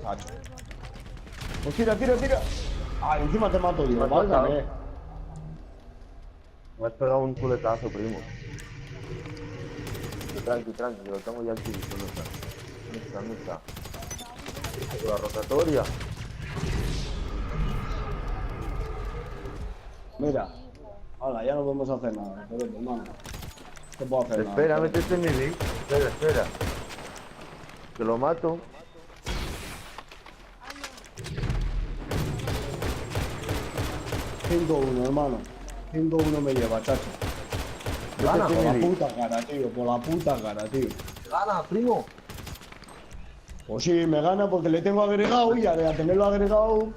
Macho. Pues tira. Ah, encima te mato, digo. Me has matado. Válgame. Me has pegado un culetazo, primo. Tranqui, lo tengo ya aquí. ¿Dónde está? La rotatoria. Mira. Hola, ya no podemos hacer nada. Pero, hermano. No puedo hacer Espera, nada. métete en mi link. Espera. Que lo mato. Cinco 1, hermano. 5-1 me lleva, chacho. Gana, Por la Mili. puta cara, tío. Por la puta cara, tío. Gana, primo. Pues sí, me gana porque le tengo agregado y a tenerlo agregado.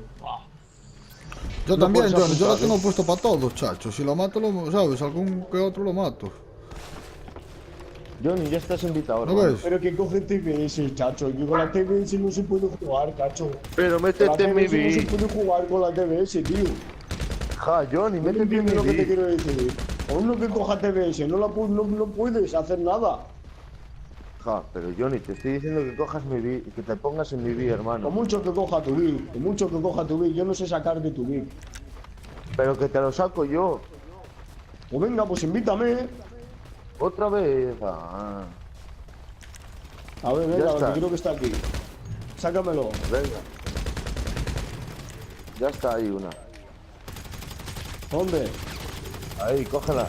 Yo No también, puedes Johnny, yo lo apuntar, tengo puesto para todos, chacho. Si lo mato, lo sabes, algún que otro lo mato. Johnny, ya estás invitado, ¿No hermano. ves? Pero que coge TBS, chacho. Que con la TBS no se puede jugar, cacho. Pero Con la métete en mi TBS no se link. puede jugar con la TBS, tío. Ja, Johnny, ¿No me métete en entiendes mi lo que te link. quiero decir? A uno que coja TBS no puedes hacer nada. Ja, pero Johnny, te estoy diciendo que cojas mi B, que te pongas en mi B, Con hermano. mucho que coja tu Vic, con mucho que coja tu Vic, yo no sé sacar de tu Vic. Pero que te lo saco yo. Pues venga, pues invítame. Otra vez. Ah, A ver, Ya venga, está. que creo que está aquí. Sácamelo. venga. Ya está ahí una. ¿Dónde? Ahí, cógela.